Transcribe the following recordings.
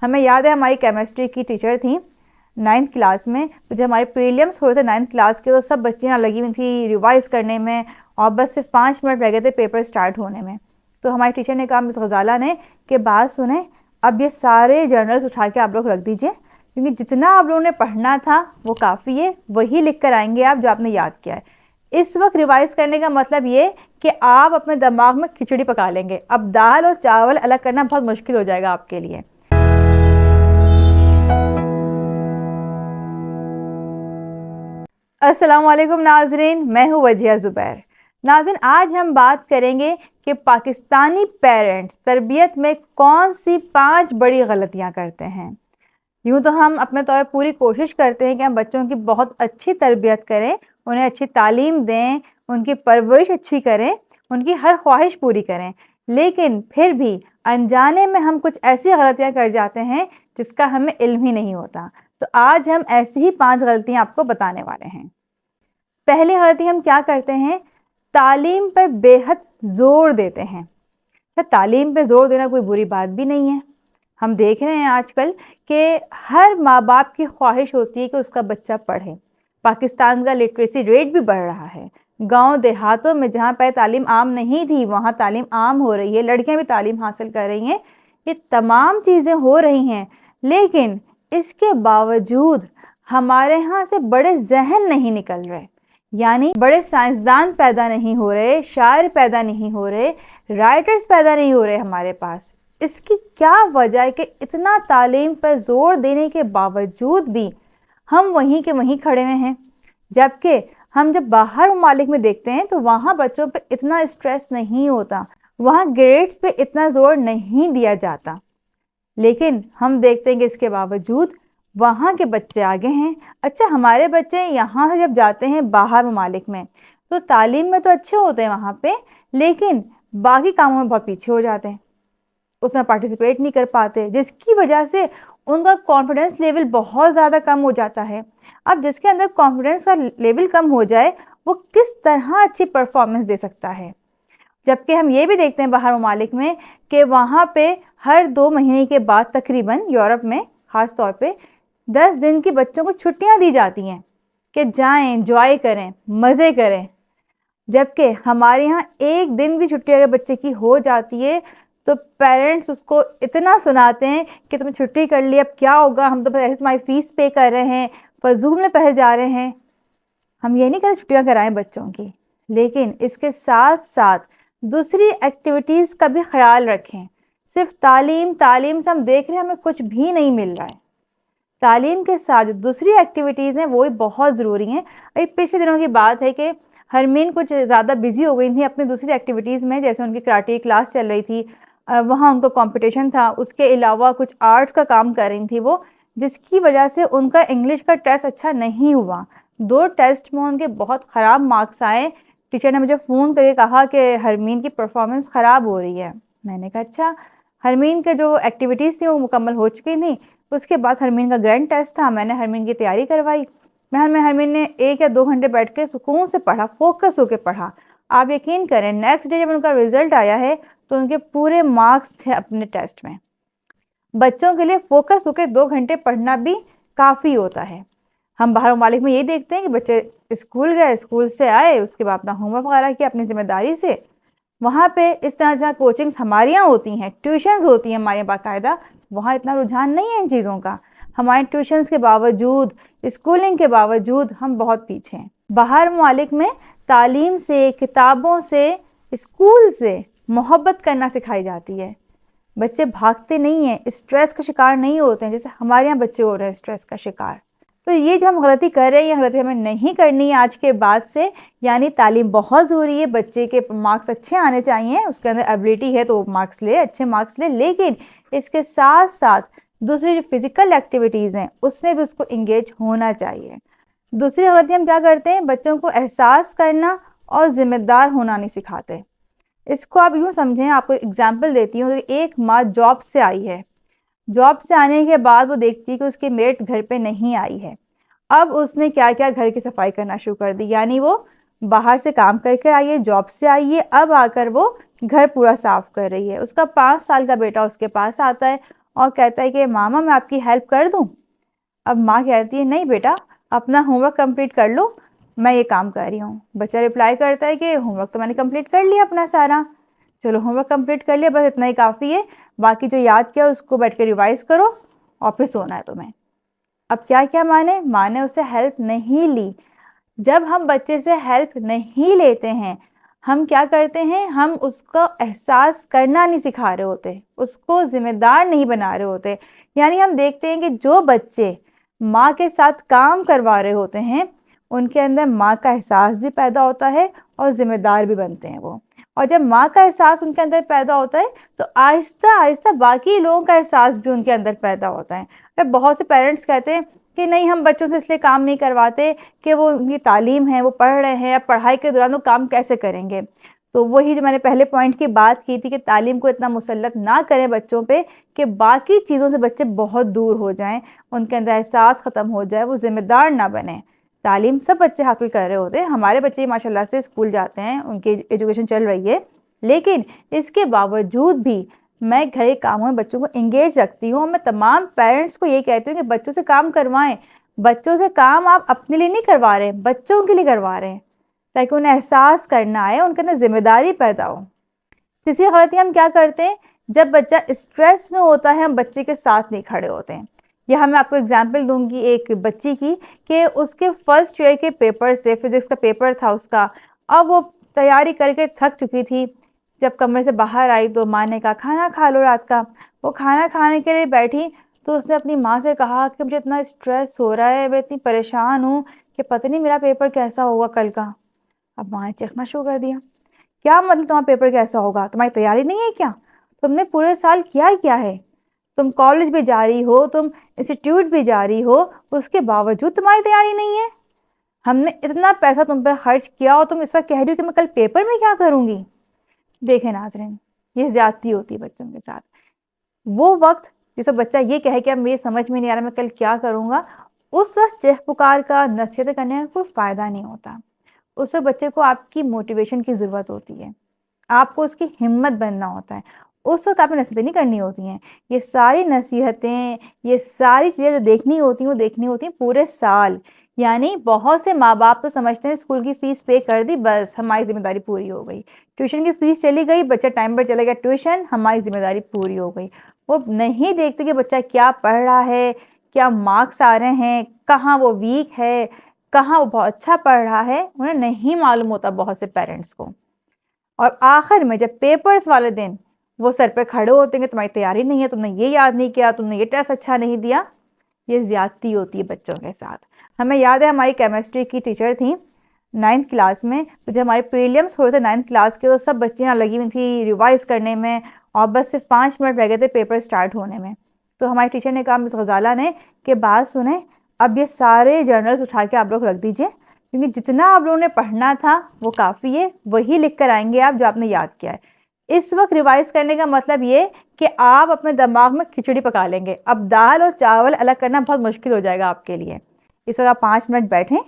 ہمیں یاد ہے ہماری کیمسٹری کی ٹیچر تھیں 9th کلاس میں، تو جب ہمارے پریلیمس ہو رہے تھے 9th کلاس کے، تو سب بچیاں لگی ہوئی تھیں ریوائز کرنے میں، اور بس صرف 5 منٹ رہ گئے تھے پیپر سٹارٹ ہونے میں. تو ہماری ٹیچر نے کہا مس غزالہ نے کہ بات سنیں، اب یہ سارے جرنلز اٹھا کے آپ لوگ رکھ دیجئے، کیونکہ جتنا آپ لوگوں نے پڑھنا تھا وہ کافی ہے، وہی لکھ کر آئیں گے آپ جو آپ نے یاد کیا ہے. اس وقت ریوائز کرنے کا مطلب یہ کہ آپ اپنے دماغ میں کھچڑی پکا لیں گے، اب دال اور چاول الگ کرنا بہت مشکل ہو جائے گا آپ کے لیے. السلام علیکم ناظرین، میں ہوں وجیہہ زبیر. ناظرین، آج ہم بات کریں گے کہ پاکستانی پیرنٹس تربیت میں کون سی 5 بڑی غلطیاں کرتے ہیں. یوں تو ہم اپنے طور پوری کوشش کرتے ہیں کہ ہم بچوں کی بہت اچھی تربیت کریں، انہیں اچھی تعلیم دیں، ان کی پرورش اچھی کریں، ان کی ہر خواہش پوری کریں، لیکن پھر بھی انجانے میں ہم کچھ ایسی غلطیاں کر جاتے ہیں جس کا ہمیں علم ہی نہیں ہوتا. تو آج ہم ایسی ہی 5 غلطیاں آپ کو بتانے والے ہیں. پہلی غلطی ہم کیا کرتے ہیں؟ تعلیم پر بے حد زور دیتے ہیں. تعلیم پہ زور دینا کوئی بری بات بھی نہیں ہے. ہم دیکھ رہے ہیں آج کل کہ ہر ماں باپ کی خواہش ہوتی ہے کہ اس کا بچہ پڑھے. پاکستان کا لٹریسی ریٹ بھی بڑھ رہا ہے. گاؤں دیہاتوں میں جہاں پہ تعلیم عام نہیں تھی وہاں تعلیم عام ہو رہی ہے، لڑکیاں بھی تعلیم حاصل کر رہی ہیں. یہ تمام چیزیں ہو رہی ہیں، لیکن اس کے باوجود ہمارے ہاں سے بڑے ذہن نہیں نکل رہے، یعنی بڑے سائنسدان پیدا نہیں ہو رہے، شاعر پیدا نہیں ہو رہے، رائٹرز پیدا نہیں ہو رہے ہمارے پاس. اس کی کیا وجہ ہے کہ اتنا تعلیم پر زور دینے کے باوجود بھی ہم وہیں کے وہیں کھڑے ہوئے ہیں؟ جبکہ ہم جب باہر ممالک میں دیکھتے ہیں تو وہاں بچوں پہ اتنا اسٹریس نہیں ہوتا، وہاں گریڈز پہ اتنا زور نہیں دیا جاتا. لیکن ہم دیکھتے ہیں کہ اس کے باوجود وہاں کے بچے آگے ہیں. اچھا، ہمارے بچے یہاں سے جب جاتے ہیں باہر ممالک میں تو تعلیم میں تو اچھے ہوتے ہیں وہاں پہ، لیکن باقی کاموں میں بہت پیچھے ہو جاتے ہیں، اس میں پارٹیسپیٹ نہیں کر پاتے، جس کی وجہ سے ان کا کانفیڈنس لیول بہت زیادہ کم ہو جاتا ہے. اب جس کے اندر کانفیڈنس کا لیول کم ہو جائے وہ کس طرح اچھی پرفارمنس دے سکتا ہے؟ جبکہ ہم یہ بھی دیکھتے ہیں باہر ممالک میں کہ وہاں پہ ہر 2 مہینے کے بعد تقریباً یورپ میں خاص طور پہ 10 دن کی بچوں کو چھٹیاں دی جاتی ہیں کہ جائیں، انجوائے کریں، مزے کریں. جبکہ ہمارے یہاں 1 دن بھی چھٹی اگر بچے کی ہو جاتی ہے تو پیرنٹس اس کو اتنا سناتے ہیں کہ تم نے چھٹی کر لی، اب کیا ہوگا، ہم تو ایسے تمہاری فیس پے کر رہے ہیں، فضول میں پہنچ جا رہے ہیں. ہم یہ نہیں کہتے چھٹیاں کرائیں بچوں کی، لیکن اس کے ساتھ ساتھ دوسری ایکٹیویٹیز کا بھی خیال رکھیں. صرف تعلیم سے ہم دیکھ رہے ہیں ہمیں کچھ بھی نہیں مل رہا ہے. تعلیم کے ساتھ جو دوسری ایکٹیویٹیز ہیں وہ بہت ضروری ہیں. ابھی پچھلے دنوں کی بات ہے کہ ہرمین کچھ زیادہ بزی ہو گئی تھی اپنی دوسری ایکٹیویٹیز میں، جیسے ان کی کراٹے کلاس چل رہی تھی، وہاں ان کو کمپٹیشن تھا، اس کے علاوہ کچھ آرٹس کا کام کر رہی تھی وہ، جس کی وجہ سے ان کا انگلش کا ٹیسٹ اچھا نہیں ہوا. 2 ٹیسٹ میں ان کے بہت خراب مارکس آئے. ٹیچر نے مجھے فون کر کے کہا کہ ہرمین کی پرفارمنس خراب ہو رہی ہے. میں نے کہا اچھا. ہرمین کے جو ایکٹیویٹیز تھیں وہ مکمل ہو چکی تھیں. اس کے بعد ہرمین کا گرینڈ ٹیسٹ تھا، میں نے ہرمین کی تیاری کروائی. ہرمین نے 1 یا 2 گھنٹے بیٹھ کے سکون سے پڑھا، فوکس ہو کے پڑھا. آپ یقین کریں نیکسٹ ڈے جب ان کا رزلٹ آیا ہے تو ان کے پورے مارکس تھے اپنے ٹیسٹ میں. بچوں کے لیے فوکس ہو کے 2 گھنٹے پڑھنا بھی کافی ہوتا ہے. ہم باہر ممالک میں یہ دیکھتے ہیں کہ بچے اسکول گئے، اسکول سے آئے، اس کے بعد اپنا ہوم ورک وغیرہ کیا اپنی ذمہ داری سے. وہاں پہ اس طرح جہاں کوچنگز ہمارے یہاں ہوتی ہیں، ٹیوشنز ہوتی ہیں ہمارے باقاعدہ، وہاں اتنا رجحان نہیں ہے ان چیزوں کا. ہمارے ٹیوشنز کے باوجود، اسکولنگ کے باوجود ہم بہت پیچھے ہیں. باہر ممالک میں تعلیم سے، کتابوں سے، اسکول سے محبت کرنا سکھائی جاتی ہے. بچے بھاگتے نہیں ہیں، اسٹریس کا شکار نہیں ہوتے ہیں جیسے ہمارے یہاں بچے ہو رہے ہیں اسٹریس کا شکار. تو یہ جو ہم غلطی کر رہے ہیں یہ غلطی ہمیں نہیں کرنی ہے آج کے بعد سے. یعنی تعلیم بہت ضروری ہے، بچے کے مارکس اچھے آنے چاہیے، اس کے اندر ایبلٹی ہے تو مارکس لے، اچھے مارکس لے، لیکن اس کے ساتھ ساتھ دوسری جو فزیکل ایکٹیویٹیز ہیں اس میں بھی اس کو انگیج ہونا چاہیے. دوسری غلطی ہم کیا کرتے ہیں؟ بچوں کو احساس کرنا اور ذمہ دار ہونا نہیں سکھاتے. اس کو آپ یوں سمجھیں، آپ کو ایگزامپل دیتی ہوں. ایک ماں جاب سے آئی ہے، جاب سے آنے کے بعد وہ دیکھتی ہے کہ اس کی میٹ گھر پہ نہیں آئی ہے. اب اس نے کیا کیا گھر کی صفائی کرنا شروع کر دی. یعنی وہ باہر سے کام کر کے آئی ہے، جاب سے آئی ہے، اب آ کر وہ گھر پورا صاف کر رہی ہے. اس کا 5 سال کا بیٹا اس کے پاس آتا ہے اور کہتا ہے کہ ماما میں آپ کی ہیلپ کر دوں. اب ماں کہتی ہے نہیں بیٹا اپنا ہوم ورک کمپلیٹ کر لو, میں یہ کام کر رہی ہوں. بچہ رپلائی کرتا ہے کہ ہوم ورک تو میں نے کمپلیٹ کر لیا اپنا سارا. چلو ہوم ورک کمپلیٹ کر لیا, بس اتنا ہی کافی ہے, باقی جو یاد کیا اس کو بیٹھ کے ریوائز کرو اور پھر سونا ہے تمہیں. اب کیا ماں نے اسے ہیلپ نہیں لی. جب ہم بچے سے ہیلپ نہیں لیتے ہیں, ہم کیا کرتے ہیں, ہم اس کو احساس کرنا نہیں سکھا رہے ہوتے, اس کو ذمہ دار نہیں بنا رہے ہوتے. یعنی ہم دیکھتے ہیں کہ جو بچے ماں کے ساتھ کام کروا رہے ہوتے ہیں ان کے اندر ماں کا احساس بھی پیدا ہوتا ہے اور ذمہ دار بھی بنتے ہیں وہ. اور جب ماں کا احساس ان کے اندر پیدا ہوتا ہے تو آہستہ آہستہ باقی لوگوں کا احساس بھی ان کے اندر پیدا ہوتا ہے. بہت سے پیرنٹس کہتے ہیں کہ نہیں ہم بچوں سے اس لیے کام نہیں کرواتے کہ وہ ان کی تعلیم ہے, وہ پڑھ رہے ہیں, اب پڑھائی کے دوران وہ کام کیسے کریں گے. تو وہی جو میں نے پہلے پوائنٹ کی بات کی تھی کہ تعلیم کو اتنا مسلط نہ کریں بچوں پہ کہ باقی چیزوں سے بچے بہت دور ہو جائیں, ان کے اندر احساس ختم ہو جائے, وہ ذمہ دار نہ بنیں. تعلیم سب بچے حاصل کر رہے ہوتے ہیں, ہمارے بچے ماشاء اللہ سے اسکول جاتے ہیں, ان کی ایجوکیشن چل رہی ہے, لیکن اس کے باوجود بھی میں گھر کے کاموں میں بچوں کو انگیج رکھتی ہوں. میں تمام پیرنٹس کو یہ کہتی ہوں کہ بچوں سے کام کروائیں. بچوں سے کام آپ اپنے لیے نہیں کروا رہے, بچوں کے لیے کروا رہے ہیں, تاکہ انہیں احساس کرنا آئے, ان کے اندر ذمہ داری پیدا ہو. تیسری غلطی ہم کیا کرتے ہیں, جب بچہ اسٹریس میں ہوتا ہے ہم بچے کے ساتھ نہیں کھڑے ہوتے ہیں. یہاں میں آپ کو اگزامپل دوں گی ایک بچی کی کہ اس کے فرسٹ ایئر کے پیپر سے, فزکس کا پیپر تھا اس کا, اب وہ تیاری کر کے تھک چکی تھی. جب کمرے سے باہر آئی تو ماں نے کہا کھانا کھا لو رات کا. وہ کھانا کھانے کے لیے بیٹھی تو اس نے اپنی ماں سے کہا کہ مجھے اتنا اسٹریس ہو رہا ہے, میں اتنی پریشان ہوں کہ پتہ نہیں میرا پیپر کیسا ہوگا کل کا. اب ماں نے چیخنا شروع کر دیا, کیا مطلب تمہارا پیپر کیسا ہوگا, تمہاری تیاری نہیں ہے کیا, تم نے پورے سال کیا ہے, تم کالج بھی جا رہی ہو, تم انسٹیٹیوٹ بھی جا رہی ہو, اس کے باوجود تمہاری تیاری نہیں ہے. ہم نے اتنا پیسہ تم پہ خرچ کیا اور تم اس وقت کہہ رہی ہو کہ میں کل پیپر میں کیا کروں گی. دیکھیں ناظرین, یہ زیادتی ہوتی ہے بچوں کے ساتھ. وہ وقت جس وقت بچہ یہ کہے کہ اب مجھے سمجھ میں نہیں آ رہا میں کل کیا کروں گا, اس وقت چیخ پکار کا, نصیحت کرنے کا کوئی فائدہ نہیں ہوتا. اس وقت بچے کو آپ کی موٹیویشن کی ضرورت ہوتی ہے, آپ کو اس کی ہمت بننا ہوتا ہے. اس وقت آپ نے نصیحتیں نہیں کرنی ہوتی ہیں. یہ ساری نصیحتیں, یہ ساری چیزیں جو دیکھنی ہوتی ہیں وہ دیکھنی ہوتی ہیں پورے سال. یعنی بہت سے ماں باپ تو سمجھتے ہیں اسکول کی فیس پے کر دی بس ہماری ذمہ داری پوری ہو گئی, ٹیوشن کی فیس چلی گئی, بچہ ٹائم پر چلے گیا ٹیوشن, ہماری ذمہ داری پوری ہو گئی. وہ نہیں دیکھتے کہ بچہ کیا پڑھ رہا ہے, کیا مارکس آ رہے ہیں, کہاں وہ ویک ہے, کہاں وہ بہت اچھا پڑھ رہا ہے. انہیں نہیں معلوم ہوتا بہت سے پیرنٹس کو. اور آخر میں جب پیپرز والے دن وہ سر پہ کھڑے ہوتے ہیں کہ تمہاری تیاری نہیں ہے, تم نے یہ یاد نہیں کیا, تم نے یہ ٹیسٹ اچھا نہیں دیا. یہ زیادتی ہوتی ہے بچوں کے ساتھ. ہمیں یاد ہے ہماری کیمسٹری کی ٹیچر تھیں 9th کلاس میں, تو جب ہمارے پریلیمس ہو رہے تھے 9th کلاس کے تو سب بچیاں لگی ہوئی تھیں ریوائز کرنے میں, اور بس صرف 5 منٹ رہ گئے تھے پیپر سٹارٹ ہونے میں. تو ہماری ٹیچر نے کہا مس غزالہ نے کہ بات سنیں, اب یہ سارے جرنلز اٹھا کے آپ لوگ رکھ دیجئے, کیونکہ جتنا آپ لوگوں نے پڑھنا تھا وہ کافی ہے, وہی لکھ کر آئیں گے آپ جو آپ نے یاد کیا ہے. اس وقت ریوائز کرنے کا مطلب یہ کہ آپ اپنے دماغ میں کھچڑی پکا لیں گے. اب دال اور چاول الگ کرنا بہت مشکل ہو جائے گا آپ کے لیے. اس وقت آپ 5 منٹ بیٹھیں,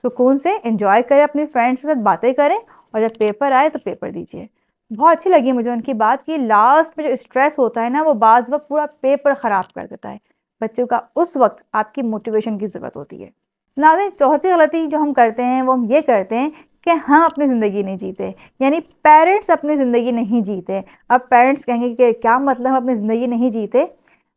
سکون سے انجوائے کریں, اپنی فرینڈس کے ساتھ باتیں کریں, اور جب پیپر آئے تو پیپر دیجیے. بہت اچھی لگی مجھے ان کی بات کہ لاسٹ میں جو اسٹریس ہوتا ہے نا وہ بعض وقت پورا پیپر خراب کر دیتا ہے. بچوں کا اس وقت آپ کی موٹیویشن کی ضرورت ہوتی ہے. ناظرین, چوتھی غلطی جو ہم کرتے ہیں وہ ہم یہ کرتے ہیں کہ ہم اپنی زندگی نہیں جیتے, یعنی پیرنٹس اپنی زندگی نہیں جیتے. اب پیرنٹس کہیں گے کہ کیا مطلب ہم اپنی زندگی نہیں جیتے.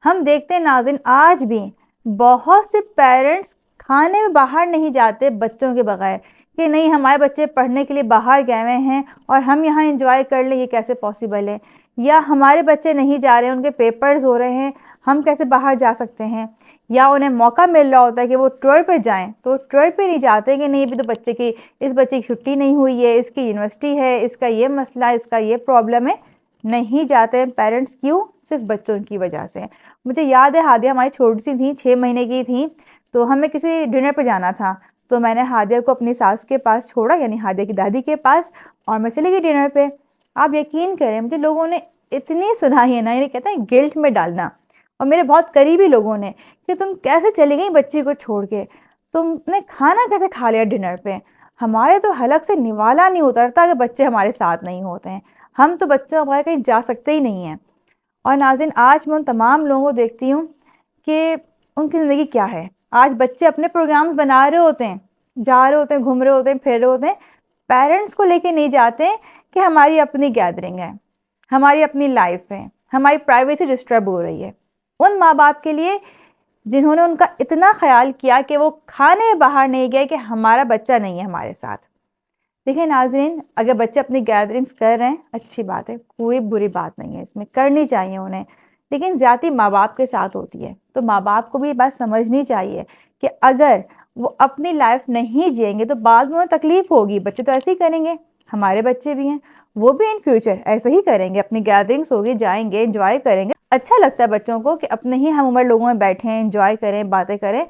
ہم دیکھتے ہیں ناظرین آج بھی بہت سے پیرنٹس کھانے میں باہر نہیں جاتے بچوں کے بغیر, کہ نہیں ہمارے بچے پڑھنے کے لیے باہر گئے ہوئے ہیں اور ہم یہاں انجوائے کر لیں, یہ کیسے پاسبل ہے. یا ہمارے بچے نہیں جا رہے ہیں, ان کے پیپرز ہو رہے ہیں, ہم کیسے باہر جا سکتے ہیں. یا انہیں موقع مل رہا ہوتا ہے کہ وہ ٹور پہ جائیں تو ٹور پہ نہیں جاتے کہ نہیں ابھی تو اس بچے کی چھٹی نہیں ہوئی ہے, اس کی یونیورسٹی ہے, اس کا یہ مسئلہ ہے, اس کا یہ پرابلم ہے. نہیں جاتے پیرنٹس, کیوں؟ صرف بچوں کی وجہ سے. مجھے یاد ہے ہادیہ ہماری چھوٹی سی تھیں, 6 مہینے کی تھیں, تو ہمیں کسی ڈنر پہ جانا تھا, تو میں نے ہادیہ کو اپنی ساس کے پاس چھوڑا, یعنی ہادیہ کی دادی کے پاس, اور میں چلی گئی ڈنر پہ. آپ یقین کریں مجھے لوگوں نے اتنی سنائی ہے نا, یعنی کہتے ہیں گلٹ میں ڈالنا, اور میرے بہت قریبی لوگوں نے, کہ تم کیسے چلی گئی بچی کو چھوڑ کے, تم نے کھانا کیسے کھا لیا ڈنر پہ. ہمارے تو حلق سے نوالا نہیں اترتا کہ بچے ہمارے ساتھ نہیں ہوتے ہیں. ہم تو بچوں بغیر کہیں جا سکتے ہی نہیں ہیں. اور ناظرین آج میں ان تمام لوگوں کو دیکھتی ہوں کہ ان کی زندگی کیا ہے. آج بچے اپنے پروگرامز بنا رہے ہوتے ہیں, جا رہے ہوتے ہیں, گھوم رہے ہوتے ہیں, پھر رہے ہوتے ہیں, پیرنٹس کو لے کے نہیں جاتے کہ ہماری اپنی گیدرنگ ہے, ہماری اپنی لائف ہے, ہماری پرائیویسی ڈسٹرب ہو رہی ہے. ان ماں باپ کے لیے جنہوں نے ان کا اتنا خیال کیا کہ وہ کھانے باہر نہیں گئے کہ ہمارا بچہ نہیں ہے ہمارے ساتھ. دیکھیں ناظرین, اگر بچے اپنی گیدرنگز کر رہے ہیں اچھی بات ہے, کوئی بری بات نہیں ہے, اس میں کرنی چاہیے انہیں, لیکن زیادتی ماں باپ کے ساتھ ہوتی ہے. تو ماں باپ کو بھی یہ بات سمجھنی چاہیے کہ اگر وہ اپنی لائف نہیں جئیں گے تو بعد میں انہیں تکلیف ہوگی. بچے تو ایسے ہی کریں گے, ہمارے بچے بھی ہیں, وہ بھی ان فیوچر ایسے ہی کریں گے, اپنی گیدرنگس ہوگی, جائیں گے, انجوائے کریں گے. اچھا لگتا ہے بچوں کو کہ اپنے ہی ہم عمر لوگوں میں بیٹھیں, انجوائے کریں, باتیں کریں,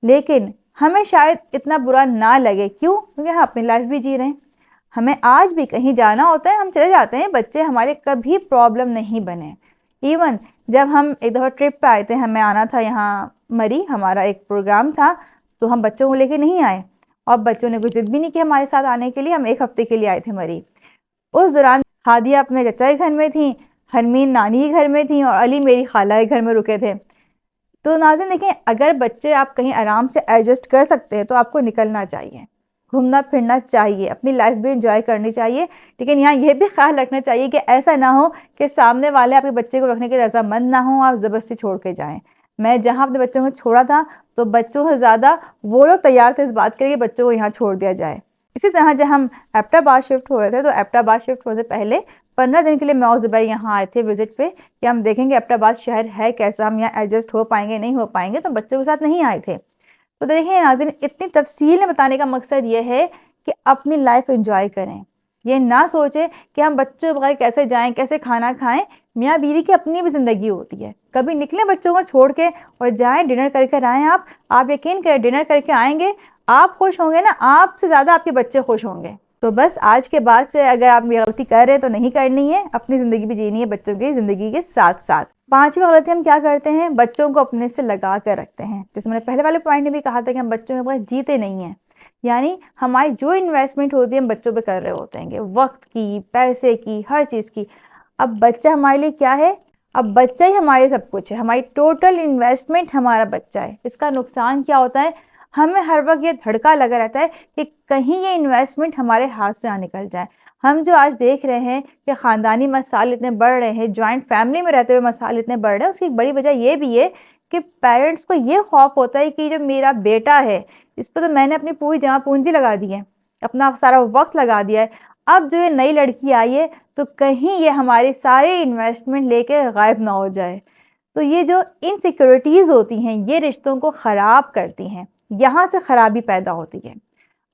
لیکن ہمیں شاید اتنا برا نہ لگے. کیوں؟ کیونکہ ہم اپنی لائف بھی جی رہے ہیں. ہمیں آج بھی کہیں جانا ہوتا ہے, ہم چلے جاتے ہیں, بچے ہمارے کبھی پرابلم نہیں بنے. ایون جب ہم ایک دفعہ ٹرپ پہ آئے تھے, ہمیں آنا تھا یہاں مری, ہمارا ایک پروگرام تھا, تو ہم بچوں کو لے کے نہیں آئے, اور بچوں نے کوئی ضد بھی نہیں کی ہمارے ساتھ آنے کے لیے. ہم ایک ہفتے کے لیے آئے تھے مری. اس دوران ہادیہ اپنے چچا کے گھر میں تھیں, حرمین نانی کے گھر میں تھیں, اور علی میری خالہ کے گھر میں رکے تھے. تو ناظرین دیکھیں, اگر بچے آپ کہیں آرام سے ایڈجسٹ کر سکتے ہیں تو آپ کو نکلنا چاہیے, گھومنا پھرنا چاہیے, اپنی لائف بھی انجوائے کرنی چاہیے. لیکن یہاں یہ بھی خیال رکھنا چاہیے کہ ایسا نہ ہو کہ سامنے والے آپ کے بچے کو رکھنے کے رضامند نہ ہوں, آپ زبردستی چھوڑ کے جائیں. میں جہاں اپنے بچوں کو چھوڑا تھا تو بچوں سے زیادہ وہ لوگ تیار تھے اس بات کے لیے کہ بچوں کو یہاں چھوڑ دیا جائے. اسی طرح جب ہم ایبٹ آباد شفٹ ہو رہے تھے تو ایبٹ آباد شفٹ ہونے سے پہلے 15 دن کے لیے میں اور زبیر یہاں آئے تھے وزٹ پہ, کہ ہم دیکھیں گے ایبٹ آباد شہر ہے کیسا, ہم یہاں ایڈجسٹ ہو پائیں گے نہیں ہو پائیں گے. تو بچوں کے ساتھ نہیں آئے تھے. تو دیکھیں ناظرین, اتنی تفصیل میں بتانے کا مقصد یہ ہے کہ اپنی لائف انجوائے کریں. یہ نہ سوچیں کہ ہم بچوں کے بغیر کیسے جائیں, کیسے کھانا کھائیں. میاں بیوی کی اپنی بھی زندگی ہوتی ہے. کبھی نکلیں بچوں کو چھوڑ کے اور جائیں, ڈنر کر کے آئیں. آپ یقین کریں, ڈنر کر کے آئیں گے, آپ خوش ہوں گے نا, آپ سے زیادہ آپ کے بچے خوش ہوں گے. تو بس آج کے بعد سے اگر آپ یہ غلطی کر رہے ہیں تو نہیں کرنی ہے, اپنی زندگی بھی جینی ہے بچوں کی زندگی کے ساتھ ساتھ. 5ویں غلطی ہم کیا کرتے ہیں, بچوں کو اپنے سے لگا کر رکھتے ہیں. جیسے میں نے پہلے والے پوائنٹ میں بھی کہا تھا کہ ہم بچوں کے بغیر جیتے نہیں ہیں. یعنی ہماری جو انویسٹمنٹ ہوتی ہے ہم بچوں پہ کر رہے ہوتے ہیں, وقت کی, پیسے کی, ہر چیز کی. اب بچہ ہمارے لیے کیا ہے, اب بچہ ہی ہمارے سب کچھ ہے, ہماری ٹوٹل انویسٹمنٹ ہمارا بچہ ہے. اس کا نقصان کیا ہوتا ہے, ہمیں ہر وقت یہ دھڑکا لگا رہتا ہے کہ کہیں یہ انویسٹمنٹ ہمارے ہاتھ سے نہ نکل جائے. ہم جو آج دیکھ رہے ہیں کہ خاندانی مسائل اتنے بڑھ رہے ہیں, جوائنٹ فیملی میں رہتے ہوئے مسائل اتنے بڑھ رہے ہیں, اس کی ایک بڑی وجہ یہ بھی ہے کہ پیرنٹس کو یہ خوف ہوتا ہے کہ جو میرا بیٹا ہے اس پہ تو میں نے اپنی پوری جمع پونجی لگا دی ہے, اپنا سارا وقت لگا دیا ہے, اب جو یہ نئی لڑکی آئی ہے تو کہیں یہ ہماری ساری انویسٹمنٹ لے کے غائب نہ ہو جائے. تو یہ جو انسیکیورٹیز ہوتی ہیں یہ رشتوں کو خراب کرتی ہیں, یہاں سے خرابی پیدا ہوتی ہے.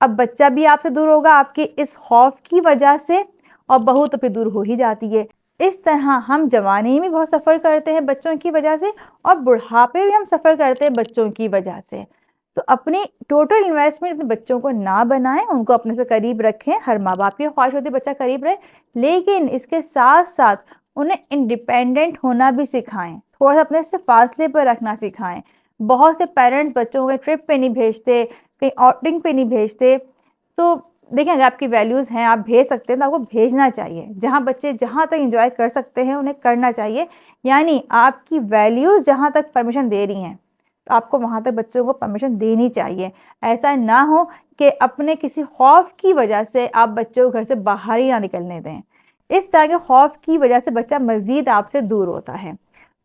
اب بچہ بھی آپ سے دور ہوگا آپ کے اس خوف کی وجہ سے, اور بہو تو پھر دور ہو ہی جاتی ہے. اس طرح ہم جوانی میں بہت سفر کرتے ہیں بچوں کی وجہ سے, اور بڑھاپے میں ہم سفر کرتے ہیں بچوں کی وجہ سے. تو اپنی ٹوٹل انویسٹمنٹ اپنے بچوں کو نہ بنائیں, ان کو اپنے سے قریب رکھیں. ہر ماں باپ کی خواہش ہوتی ہے بچہ قریب رہے, لیکن اس کے ساتھ ساتھ انہیں انڈیپینڈنٹ ہونا بھی سکھائیں, تھوڑا سا اپنے سے فاصلے پر رکھنا سکھائیں. بہت سے پیرنٹس بچوں کو ٹرپ پہ نہیں بھیجتے, کہیں آؤٹنگ پہ نہیں بھیجتے. تو دیکھیں اگر آپ کی ویلیوز ہیں, آپ بھیج سکتے ہیں تو آپ کو بھیجنا چاہیے. جہاں بچے جہاں تک انجوائے کر سکتے ہیں انہیں کرنا چاہیے. یعنی آپ کی ویلیوز جہاں تک پرمیشن دے رہی ہیں تو آپ کو وہاں تک بچوں کو پرمیشن دینی چاہیے. ایسا نہ ہو کہ اپنے کسی خوف کی وجہ سے آپ بچوں کو گھر سے باہر ہی نہ نکلنے دیں. اس طرح کے خوف کی وجہ سے بچہ مزید آپ سے دور ہوتا ہے.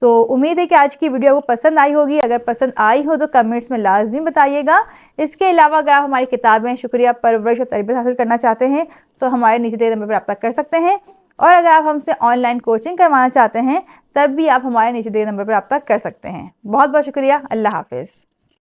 تو امید ہے کہ آج کی ویڈیو کو پسند آئی ہوگی. اگر پسند آئی ہو تو کمنٹس میں لازمی بتائیے گا. اس کے علاوہ اگر آپ ہماری کتابیں شکریہ پرورش اور تربیت حاصل کرنا چاہتے ہیں تو ہمارے نیچے دیے نمبر پر رابطہ کر سکتے ہیں. اور اگر آپ ہم سے آن لائن کوچنگ کروانا چاہتے ہیں تب بھی آپ ہمارے نیچے دیے نمبر پر رابطہ کر سکتے ہیں. بہت بہت شکریہ. اللہ حافظ.